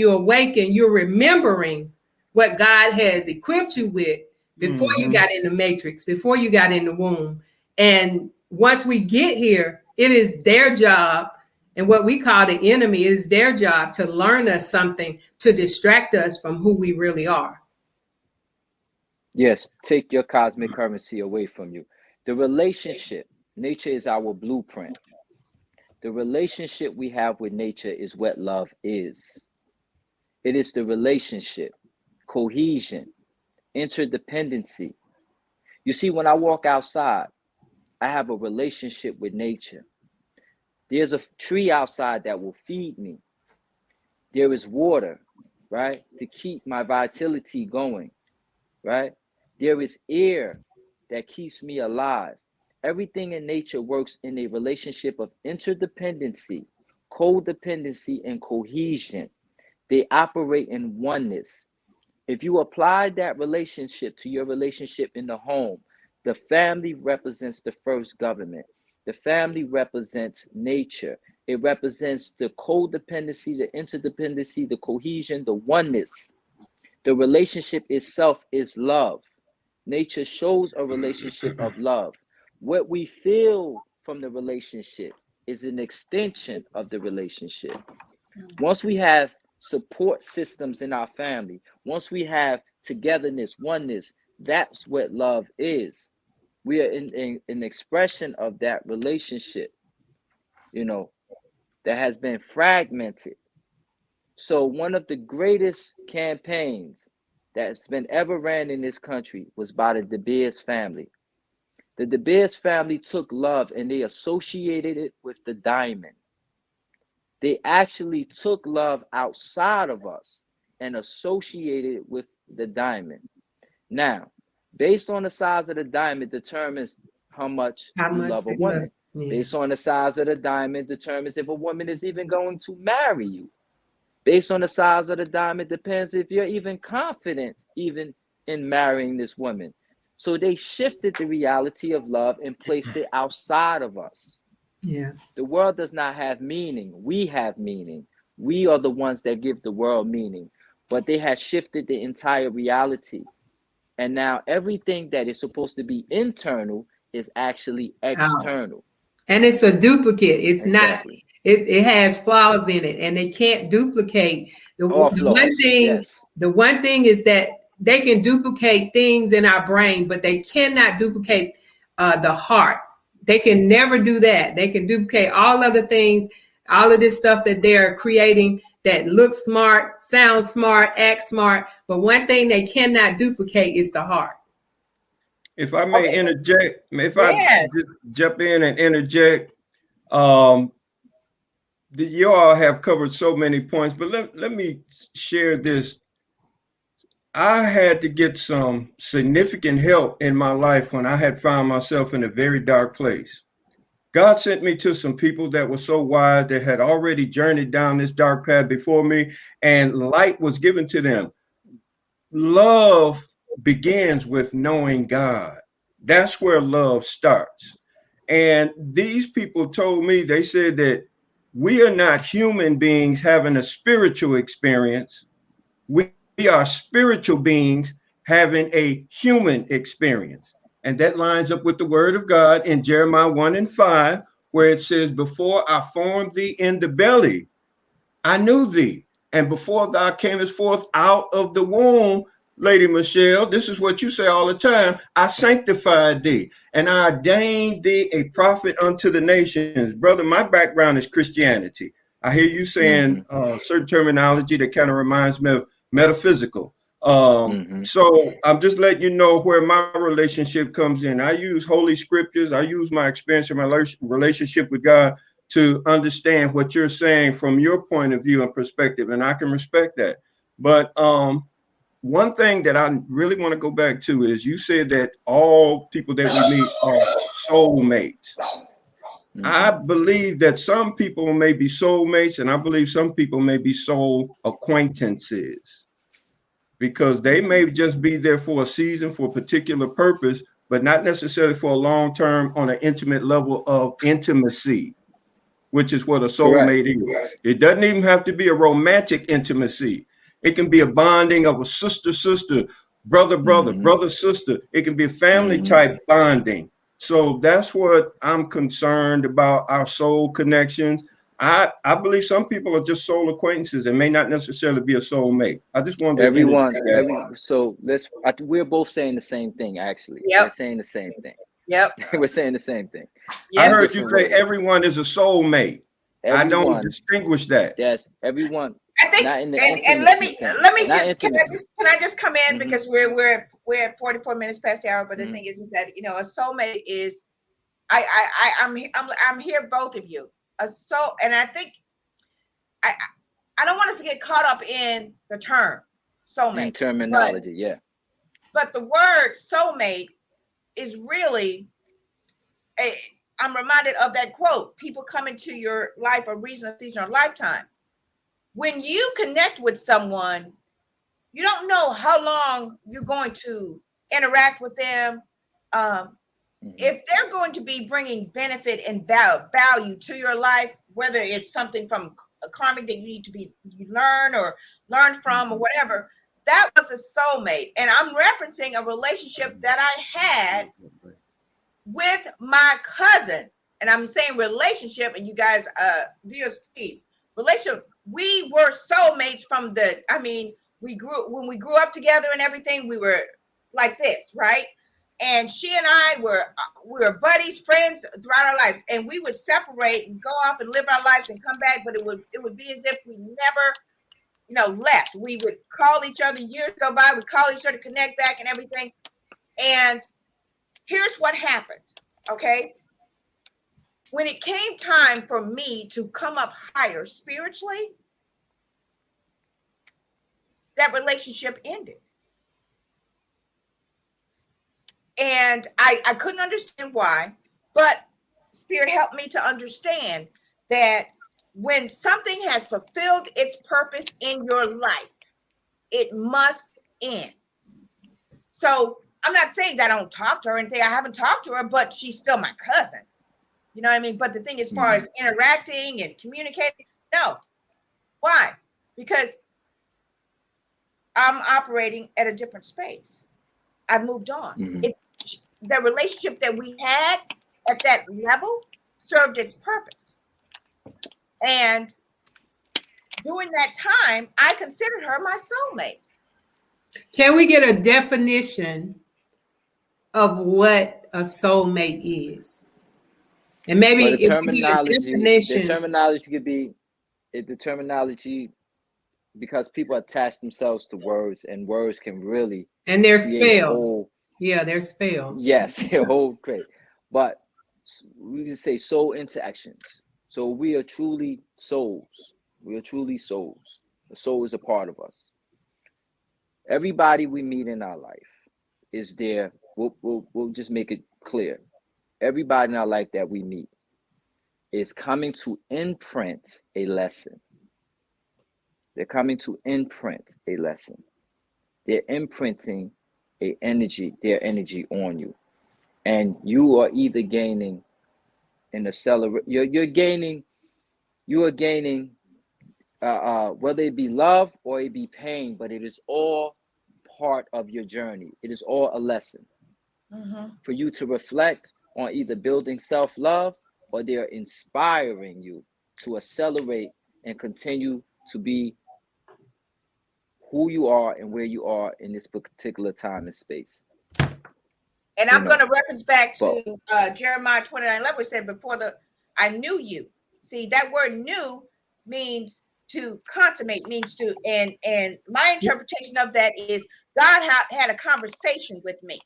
awaken, you're remembering what God has equipped you with before you got in the matrix, before you got in the womb. And once we get here, it is their job, and what we call the enemy is their job to learn us something to distract us from who we really are. Yes, take your cosmic currency away from you. The relationship, nature is our blueprint. The relationship we have with nature is what love is. It is the relationship, cohesion, interdependency. You see, when I walk outside, I have a relationship with nature. There's a tree outside that will feed me. There is water, right, to keep my vitality going, right? There is air that keeps me alive. Everything in nature works in a relationship of interdependency, codependency, and cohesion. They operate in oneness. If you apply that relationship to your relationship in the home, the family represents the first government. The family represents nature. It represents the codependency, the interdependency, the cohesion, the oneness. The relationship itself is love. Nature shows a relationship of love. What we feel from the relationship is an extension of the relationship. Once we have support systems in our family, once we have togetherness, oneness, that's what love is. We are in an expression of that relationship, that has been fragmented. So one of the greatest campaigns that's been ever ran in this country was by the De Beers family. The De Beers family took love and they associated it with the diamond. They actually took love outside of us and associated it with the diamond. Now, based on the size of the diamond determines how much you love a woman. Yeah. Based on the size of the diamond determines if a woman is even going to marry you. Based on the size of the diamond depends if you're even confident even in marrying this woman. So they shifted the reality of love and placed it outside of us. Yeah. The world does not have meaning. We have meaning. We are the ones that give the world meaning. But they have shifted the entire reality. And now everything that is supposed to be internal is actually external. And it's a duplicate. It's exactly. Not. It has flaws in it, and they can't duplicate the one thing. Yes. The one thing is that they can duplicate things in our brain, but they cannot duplicate the heart. They can never do that. They can duplicate all other things, all of this stuff that they're creating that looks smart, sounds smart, acts smart. But one thing they cannot duplicate is the heart. If I may interject, if I just jump in and interject, you all have covered so many points, but let me share this. I had to get some significant help in my life when I had found myself in a very dark place. God sent me to some people that were so wise that had already journeyed down this dark path before me, and light was given to them. Love begins with knowing God. That's where love starts. And these people told me, they said that we are not human beings having a spiritual experience. We are spiritual beings having a human experience. And that lines up with the word of God in Jeremiah 1:5, where it says, before I formed thee in the belly, I knew thee. And before thou camest forth out of the womb, Lady Michelle, this is what you say all the time, I sanctified thee, and I ordained thee a prophet unto the nations. Brother, my background is Christianity. I hear you saying certain terminology that kind of reminds me of metaphysical. So I'm just letting you know where my relationship comes in. I use Holy Scriptures. I use my experience in my relationship with God to understand what you're saying from your point of view and perspective, and I can respect that. But one thing that I really want to go back to is you said that all people that we meet are soulmates. I believe that some people may be soulmates, and I believe some people may be soul acquaintances, because they may just be there for a season for a particular purpose, but not necessarily for a long term on an intimate level of intimacy, which is what a soulmate is. It doesn't even have to be a romantic intimacy. It can be a bonding of a sister, brother, sister. It can be a family type bonding. So that's what I'm concerned about, our soul connections. I believe some people are just soul acquaintances and may not necessarily be a soulmate. I just wanted to so we're both saying the same thing, actually. Yep. We're saying the same thing. Yep. We're saying the same thing. Yep. I heard you say everyone is a soulmate. I don't distinguish that. Yes, everyone. I think, and let me just can I just come in because we're at 44 minutes past the hour. But the thing is that a soulmate is I'm here both of you. And I think I don't want us to get caught up in the term soulmate. And terminology, yeah. But the word soulmate is really, I'm reminded of that quote, people come into your life a reason, a season, or a lifetime. When you connect with someone, you don't know how long you're going to interact with them. If they're going to be bringing benefit and value to your life, whether it's something from a karmic that you learn or learn from or whatever, that was a soulmate. And I'm referencing a relationship that I had with my cousin. And I'm saying relationship, and you guys, viewers, please, relationship. We were soulmates from when we grew up together and everything, we were like this, right? And she and I we were buddies, friends throughout our lives. And we would separate and go off and live our lives and come back, but it would be as if we never, left. We would call each other, years go by, we'd call each other, connect back and everything. And here's what happened, okay? When it came time for me to come up higher spiritually, that relationship ended. And I couldn't understand why, but Spirit helped me to understand that when something has fulfilled its purpose in your life, it must end. So I'm not saying that I don't talk to her or anything. I haven't talked to her, but she's still my cousin. You know what I mean? But the thing as far as interacting and communicating, no. Why? Because I'm operating at a different space. I've moved on. The relationship that we had at that level served its purpose. And during that time, I considered her my soulmate. Can we get a definition of what a soulmate is? And maybe well, the terminology, because people attach themselves to words, and words can really, and their spells. They're spells. Yes, they're whole great. But we can say soul interactions. So we are truly souls. We are truly souls. The soul is a part of us. Everybody we meet in our life is there. We'll just make it clear. Everybody in our life that we meet is coming to imprint a lesson. They're coming to imprint a lesson. They're imprinting their energy on you. And you are either gaining in the you're gaining, whether it be love or it be pain, but it is all part of your journey. It is all a lesson for you to reflect on, either building self-love, or they're inspiring you to accelerate and continue to be who you are and where you are in this particular time and space. And I'm going to reference back to Jeremiah 29:11, which said, I knew you. See, that word "knew" means to consummate, means to, and my interpretation of that is God had a conversation with me.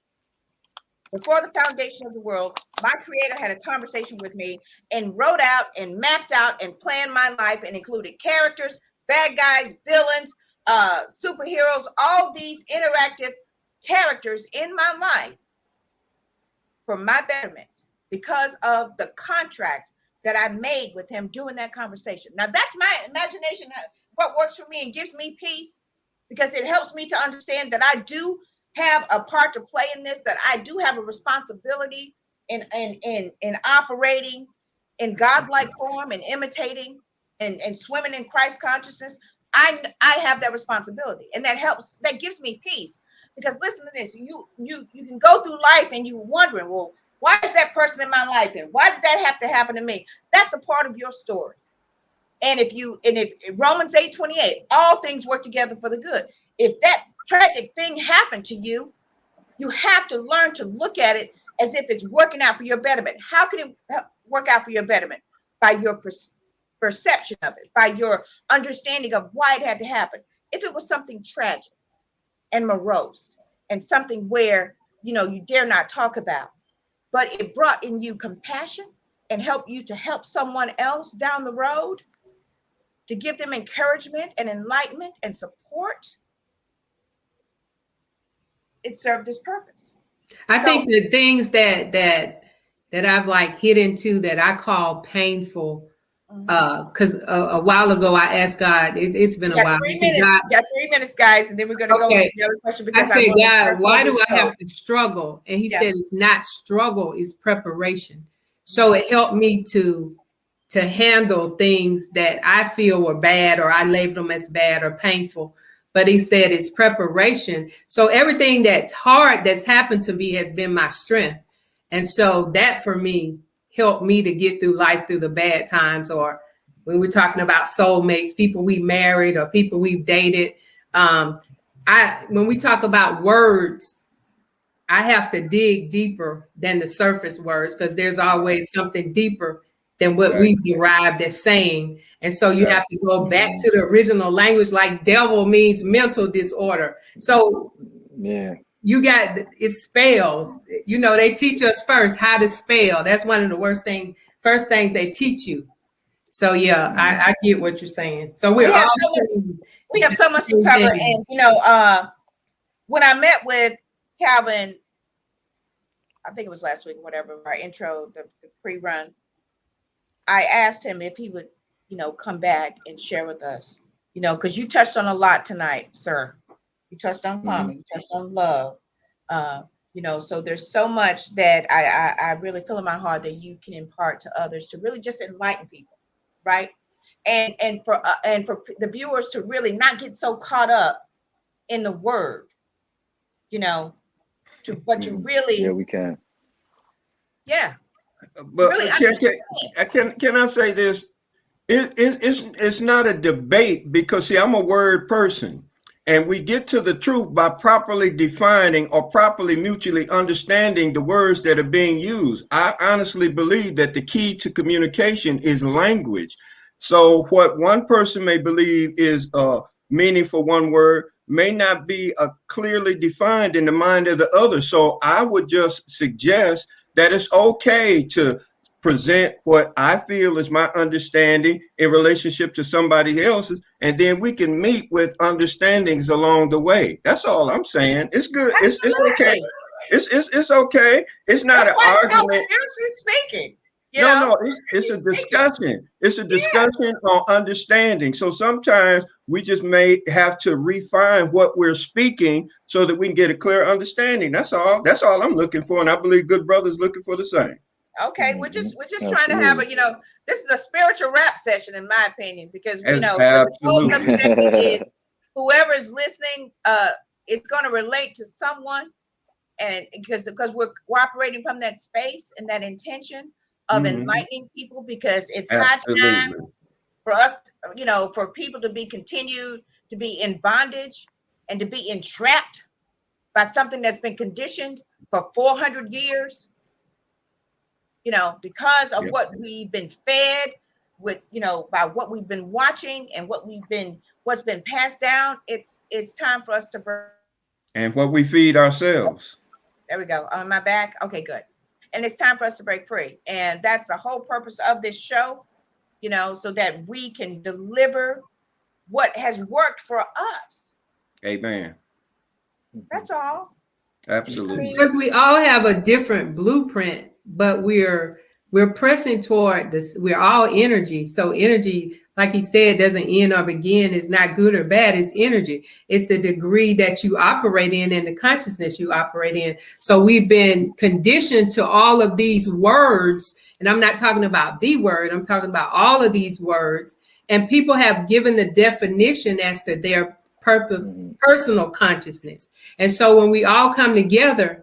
Before the foundation of the world, my creator had a conversation with me and wrote out and mapped out and planned my life and included characters, bad guys, villains, superheroes, all these interactive characters in my life for my betterment because of the contract that I made with him during that conversation. Now that's my imagination, what works for me and gives me peace, because it helps me to understand that I do have a part to play in this, that I do have a responsibility in operating in godlike form and imitating and swimming in Christ consciousness. I have that responsibility, and that helps, that gives me peace. Because listen to this, you can go through life and you wondering, well, why is that person in my life, and why did that have to happen to me? That's a part of your story. And if Romans 8:28, all things work together for the good. If that tragic thing happened to you, you have to learn to look at it as if it's working out for your betterment. How can it work out for your betterment? By your perception of it, by your understanding of why it had to happen. If it was something tragic and morose and something where, you dare not talk about, but it brought in you compassion and helped you to help someone else down the road, to give them encouragement and enlightenment and support, it served its purpose. I think the things that I've like hit into that I call painful, because a while ago I asked God, it's been a while. 3 minutes, God, got 3 minutes, guys, and then we're going to go into the other question. Because I said, God, why do I have to struggle? And he said, it's not struggle, it's preparation. So it helped me to handle things that I feel were bad, or I labeled them as bad or painful. But he said it's preparation. So everything that's hard that's happened to me has been my strength. And so that for me helped me to get through life through the bad times, or when we're talking about soulmates, people we married or people we've dated. When we talk about words, I have to dig deeper than the surface words, because there's always something deeper than what we derived as saying. And so you have to go back to the original language, like devil means mental disorder. So you got, it spells, you know, they teach us first how to spell. That's one of the first things they teach you. So I get what you're saying. So we have so much to cover. And you know, when I met with Calvin, I think it was last week, whatever, our intro, the pre-run, I asked him if he would, you know, come back and share with us, you know, because you touched on a lot tonight, sir. You touched on karma, you touched on love, you know, so there's so much that I really feel in my heart that you can impart to others to really just enlighten people, right? And for the viewers to really not get so caught up in the word, you know, to really, we can. But really can I say this? It's not a debate, because see, I'm a word person, and we get to the truth by properly defining or properly mutually understanding the words that are being used. I honestly believe that the key to communication is language. So what one person may believe is meaning for one word may not be clearly defined in the mind of the other. So I would just suggest that it's okay to present what I feel is my understanding in relationship to somebody else's, and then we can meet with understandings along the way. That's all I'm saying. It's good. It's okay. It's okay. It's not an argument. Speaking. No, it's a discussion. It's a discussion on understanding. So sometimes we just may have to refine what we're speaking so that we can get a clear understanding. That's all. That's all I'm looking for, and I believe good brothers looking for the same. Okay, we're just trying to have a, you know, this is a spiritual rap session, in my opinion, because we know the whole objective is whoever is listening, it's going to relate to someone, and because we're operating from that space and that intention of enlightening people, because it's high time for us, you know, for people to be continued to be in bondage and to be entrapped by something that's been conditioned for 400 years. You know, because of what we've been fed with, you know, by what we've been watching and what's been passed down. It's time for us to and what we feed ourselves. There we go. On my back. Okay, good. And it's time for us to break free. And that's the whole purpose of this show, you know, so that we can deliver what has worked for us. Amen. That's all. Absolutely. Because we all have a different blueprint, but we're pressing toward this. We're all energy. So energy, like he said, doesn't end or begin. It's not good or bad. It's energy. It's the degree that you operate in and the consciousness you operate in. So we've been conditioned to all of these words. And I'm not talking about the word. I'm talking about all of these words. And people have given the definition as to their purpose, personal consciousness. And so when we all come together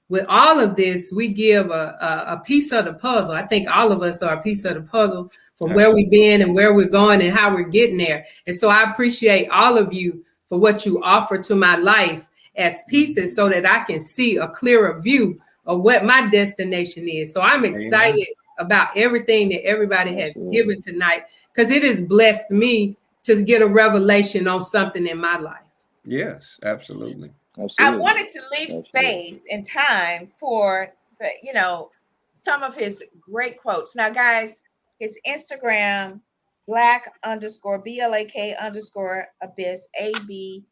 with all of this, we give a piece of the puzzle. I think all of us are a piece of the puzzle from where we've been and where we're going and how we're getting there. And so I appreciate all of you for what you offer to my life as pieces so that I can see a clearer view of what my destination is. So I'm excited about everything that everybody has given tonight, because it has blessed me to get a revelation on something in my life. Yes, absolutely. I wanted to leave space and time for the, you know, some of his great quotes. Now, guys, his Instagram Black underscore BLAK underscore abyss ABYSS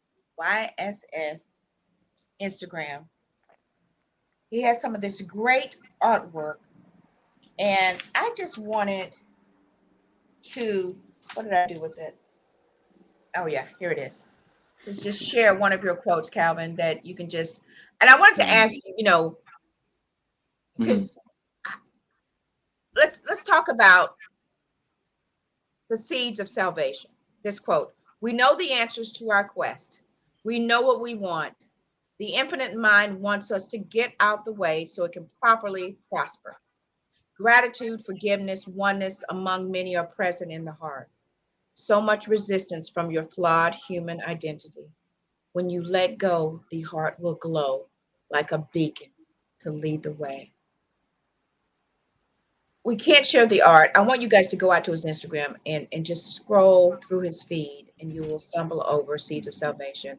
Instagram. He has some of this great artwork, and I just wanted to, what did I do with it? Oh yeah, here it is. To just share one of your quotes, Calvin, that you can just, and I wanted to ask you, you know, because let's talk about the seeds of salvation. This quote: we know the answers to our quest. We know what we want. The infinite mind wants us to get out the way so it can properly prosper. Gratitude, forgiveness, oneness among many are present in the heart. So much resistance from your flawed human identity. When you let go, the heart will glow like a beacon to lead the way. We can't share the art. I want you guys to go out to his Instagram and just scroll through his feed, and you will stumble over Seeds of Salvation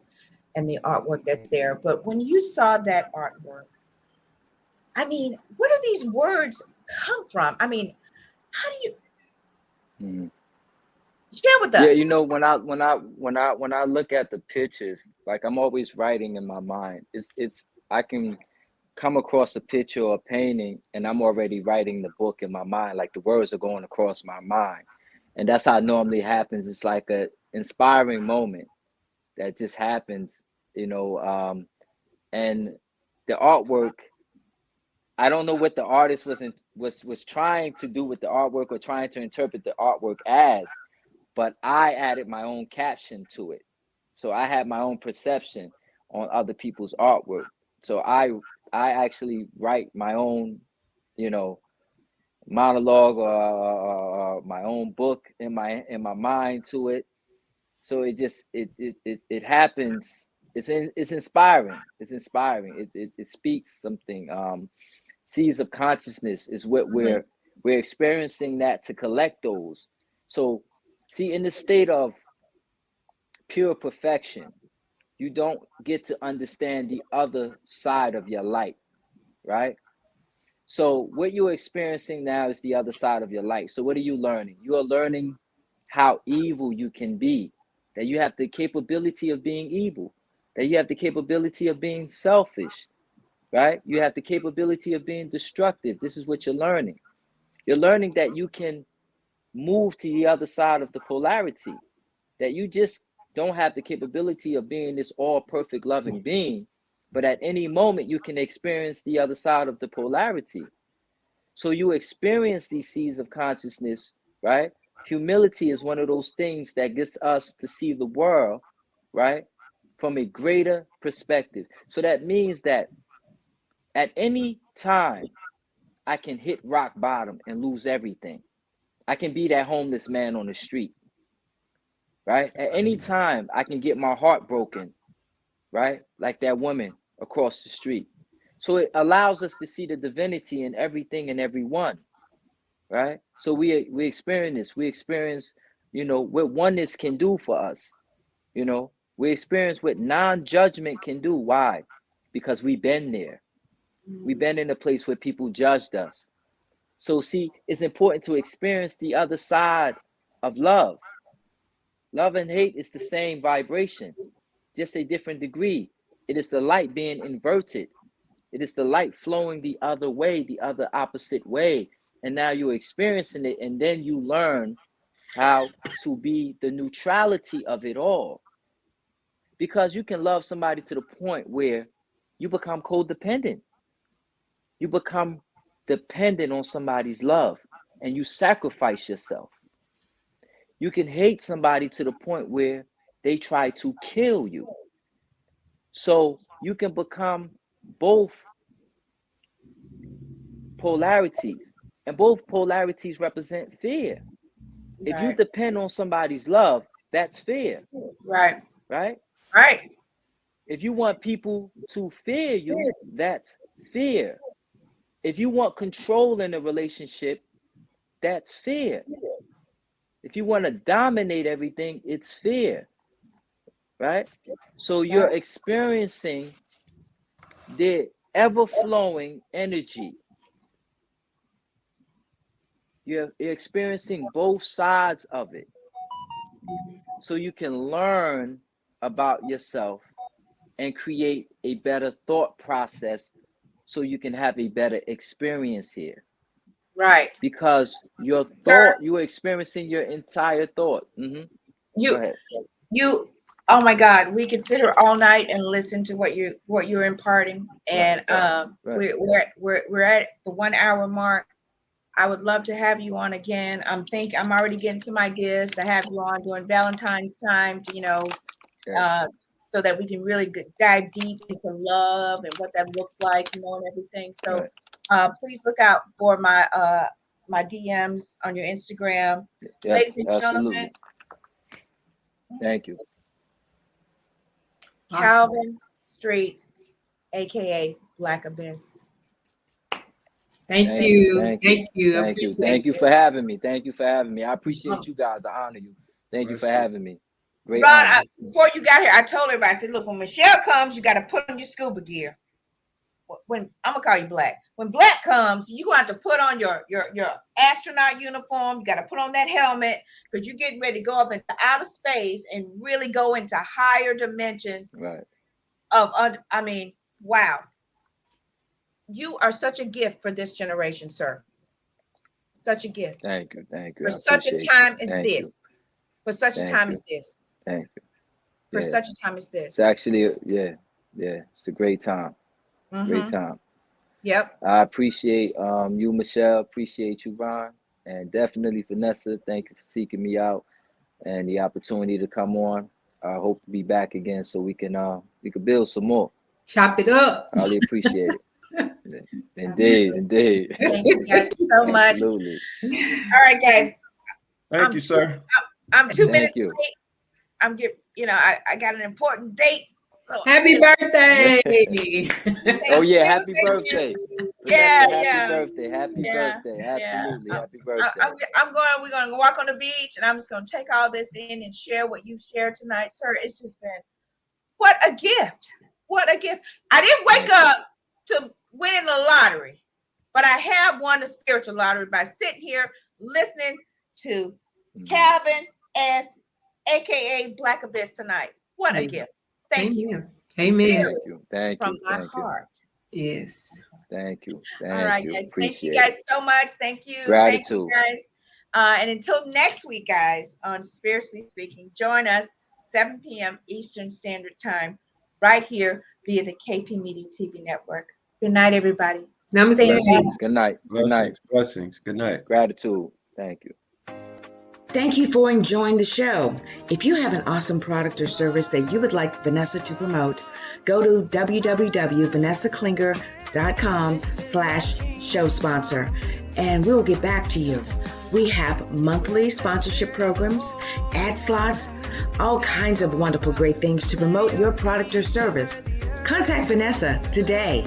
and the artwork that's there. But when you saw that artwork, I mean, where do these words come from? I mean, how do you share with Yeah, us? when I look at the pictures, like I'm always writing in my mind. It's I can come across a picture or a painting and I'm already writing the book in my mind, like the words are going across my mind. And that's how it normally happens. It's like a inspiring moment that just happens, and the artwork, I don't know what the artist was trying to do with the artwork or trying to interpret the artwork as, but I added my own caption to it. So I had my own perception on other people's artwork. So I actually write my own, monologue or my own book in my mind to it. So it happens. It's inspiring. It's inspiring. It speaks something. Seeds of consciousness is what we're experiencing, that to collect those. So see, in the state of pure perfection, you don't get to understand the other side of your light, right? So what you're experiencing now is the other side of your light. So what are you learning? You are learning how evil you can be, that you have the capability of being evil, that you have the capability of being selfish, right? You have the capability of being destructive. This is what you're learning. You're learning that you can move to the other side of the polarity, that you just don't have the capability of being this all perfect loving being, but at any moment you can experience the other side of the polarity. So you experience these seeds of consciousness, right? Humility is one of those things that gets us to see the world, right, from a greater perspective. So that means that at any time I can hit rock bottom and lose everything. I can be that homeless man on the street, right? At any time I can get my heart broken, right? Like that woman across the street. So it allows us to see the divinity in everything and everyone, right? So we experience this. We experience, what oneness can do for us. We experience what non-judgment can do. Why? Because we've been there. We've been in a place where people judged us. So see, it's important to experience the other side of love. Love and hate is the same vibration, just a different degree. It is the light being inverted. It is the light flowing the other way, the other opposite way. And now you're experiencing it, and then you learn how to be the neutrality of it all. Because you can love somebody to the point where you become codependent. You become dependent on somebody's love, and you sacrifice yourself. You can hate somebody to the point where they try to kill you. So you can become both polarities, and both polarities represent fear. If you depend on somebody's love, that's fear. Right. Right? Right. If you want people to fear you, that's fear. If you want control in a relationship, that's fear. If you want to dominate everything, it's fear. Right? So you're experiencing the ever-flowing energy You're experiencing both sides of it. So you can learn about yourself and create a better thought process so you can have a better experience here. Right. Because your thought, Sir, you are experiencing your entire thought. Go ahead. You, oh my God, we could sit here all night and listen to what you're imparting. And Right. we're at the 1 hour mark. I would love to have you on again. I'm already getting some ideas to have you on during Valentine's time to, so that we can really dive deep into love and what that looks like, and everything. So please look out for my my DMs on your Instagram. Yes, Ladies and absolutely. gentlemen. Thank you. Awesome. Calvin Street, aka Black Abyss. Thank you. Thank you for having me. Thank you for having me. I appreciate you guys. I honor you. Thank you for having me. Great. Ron, before you got here, I told everybody, I said, look, when Michelle comes, you got to put on your scuba gear. When I'm gonna call you Black. When Black comes, you're gonna have to put on your astronaut uniform. You got to put on that helmet, because you're getting ready to go up into outer space and really go into higher dimensions. Right. I mean, wow. You are such a gift for this generation, sir. Such a gift. Thank you. For such a time as this. For such a time as this. Thank you. For such a time as this. It's actually, it's a great time. Great time. Yep. I appreciate you, Michelle. Appreciate you, Ron. And definitely Vanessa. Thank you for seeking me out and the opportunity to come on. I hope to be back again so we can build some more. Chop it up. I really appreciate it. Indeed. Thank you guys so much. Absolutely. All right, guys. Thank you, sir. I'm 2 minutes you. late. I got an important date. So Happy birthday. Oh yeah, happy birthday. Yeah, Happy birthday. Absolutely. Happy birthday. We're gonna walk on the beach, and I'm just gonna take all this in and share what you've shared tonight, sir. It's just been what a gift. What a gift. I didn't wake up to winning the lottery, but I have won the spiritual lottery by sitting here listening to Calvin S, aka Black Abyss tonight. What a gift. Thank you. Amen. Thank you. From my heart. Yes. Thank you. All right, guys. Thank you guys so much. Thank you. Gratitude. Thank you, guys. And until next week, guys, on Spiritually Speaking, join us 7 p.m. Eastern Standard Time right here via the KP Media TV Network. Good night, everybody. Namaste. Good night. Good night. Blessings. Good night. Gratitude. Thank you. Thank you for enjoying the show. If you have an awesome product or service that you would like Vanessa to promote, go to www.vanessaklinger.com/show sponsor, and we'll get back to you. We have monthly sponsorship programs, ad slots, all kinds of wonderful, great things to promote your product or service. Contact Vanessa today.